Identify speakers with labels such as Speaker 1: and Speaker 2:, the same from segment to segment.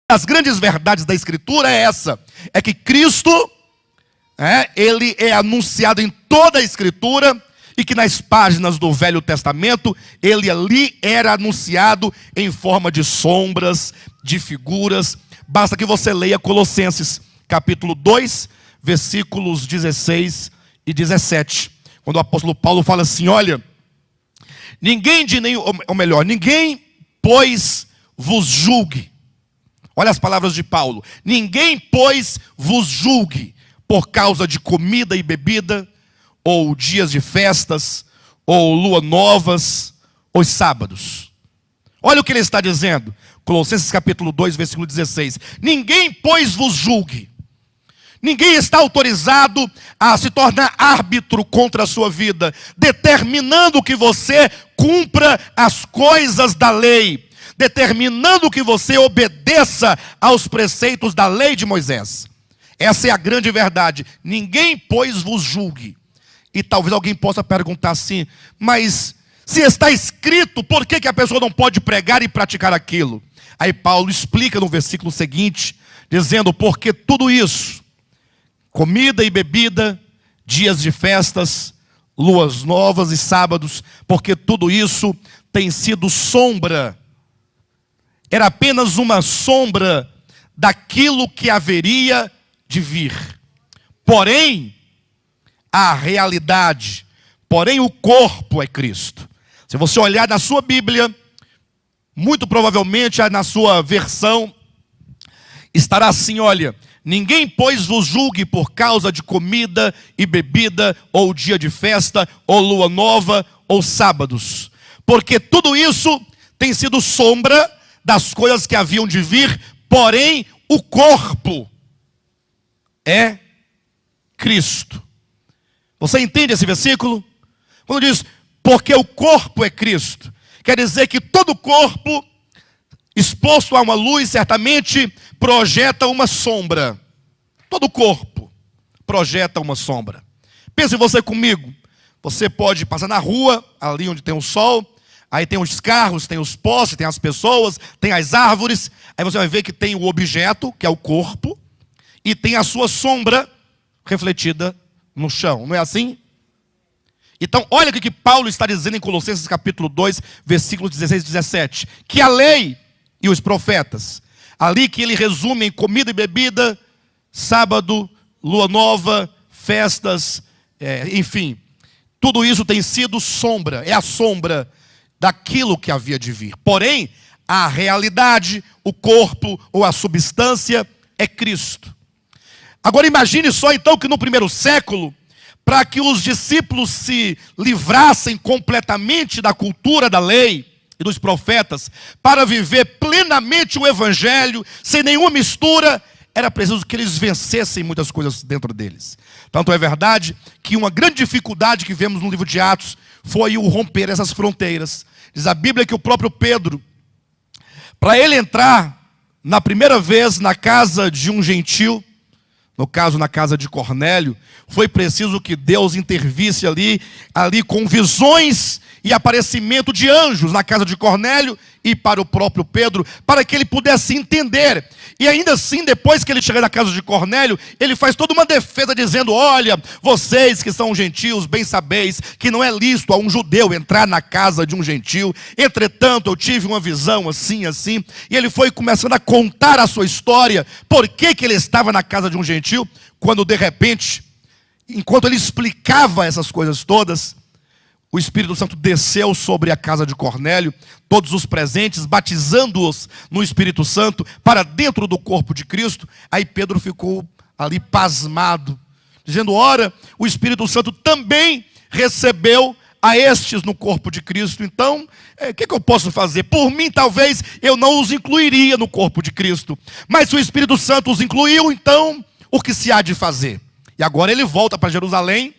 Speaker 1: das grandes verdades da Escritura é essa, é que Cristo, ele é anunciado em toda a Escritura, e que nas páginas do Velho Testamento, ele ali era anunciado em forma de sombras, de figuras. Basta que você leia Colossenses, capítulo 2, versículos 16 e 17. Quando o apóstolo Paulo fala assim, olha, ninguém, pois, vos julgue. Olha as palavras de Paulo. Ninguém, pois, vos julgue por causa de comida e bebida, ou dias de festas, ou lua novas, ou sábados. Olha o que ele está dizendo. Colossenses capítulo 2, versículo 16. Ninguém, pois, vos julgue. Ninguém está autorizado a se tornar árbitro contra a sua vida, determinando que você cumpra as coisas da lei, determinando que você obedeça aos preceitos da lei de Moisés. Essa é a grande verdade. Ninguém, pois, vos julgue. E talvez alguém possa perguntar assim, mas se está escrito, por que a pessoa não pode pregar e praticar aquilo? Aí Paulo explica no versículo seguinte, dizendo, porque tudo isso, comida e bebida, dias de festas, luas novas e sábados, porque tudo isso tem sido sombra, era apenas uma sombra daquilo que haveria de vir. Porém, a realidade, porém o corpo é Cristo. Se você olhar na sua Bíblia, muito provavelmente na sua versão, estará assim, olha, ninguém, pois, vos julgue por causa de comida e bebida, ou dia de festa, ou lua nova, ou sábados. Porque tudo isso tem sido sombra das coisas que haviam de vir, porém o corpo é Cristo. Você entende esse versículo? Quando diz, porque o corpo é Cristo, quer dizer que todo corpo, exposto a uma luz, certamente projeta uma sombra. Todo corpo projeta uma sombra. Pense você comigo. Você pode passar na rua, ali onde tem o sol, aí tem os carros, tem os postes, tem as pessoas, tem as árvores. Aí você vai ver que tem o objeto, que é o corpo, e tem a sua sombra refletida no chão, não é assim? Então, olha o que Paulo está dizendo em Colossenses capítulo 2, versículos 16 e 17. Que a lei e os profetas, ali que ele resume em comida e bebida, sábado, lua nova, festas, enfim. Tudo isso tem sido sombra, é a sombra daquilo que havia de vir. Porém, a realidade, o corpo ou a substância é Cristo. Agora imagine só então que no primeiro século, para que os discípulos se livrassem completamente da cultura da lei e dos profetas, para viver plenamente o evangelho, sem nenhuma mistura, era preciso que eles vencessem muitas coisas dentro deles. Tanto é verdade que uma grande dificuldade que vemos no livro de Atos foi o romper essas fronteiras. Diz a Bíblia que o próprio Pedro, para ele entrar na primeira vez na casa de um gentil, no caso na casa de Cornélio, foi preciso que Deus intervisse ali com visões e aparecimento de anjos na casa de Cornélio e para o próprio Pedro, para que ele pudesse entender. E ainda assim, depois que ele chega na casa de Cornélio, ele faz toda uma defesa dizendo, olha, vocês que são gentios, bem sabeis que não é lícito a um judeu entrar na casa de um gentil. Entretanto, eu tive uma visão assim, assim. E ele foi começando a contar a sua história, por que ele estava na casa de um gentil, quando de repente, enquanto ele explicava essas coisas todas, o Espírito Santo desceu sobre a casa de Cornélio, todos os presentes, batizando-os no Espírito Santo, para dentro do corpo de Cristo. Aí Pedro ficou ali pasmado, dizendo, ora, o Espírito Santo também recebeu a estes no corpo de Cristo. Então, o que eu posso fazer? Por mim, talvez, eu não os incluiria no corpo de Cristo. Mas se o Espírito Santo os incluiu, então, o que se há de fazer? E agora ele volta para Jerusalém,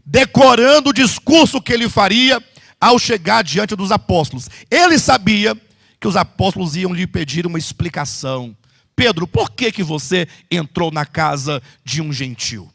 Speaker 1: decorando o discurso que ele faria ao chegar diante dos apóstolos. Ele sabia que os apóstolos iam lhe pedir uma explicação. Pedro, por que você entrou na casa de um gentil?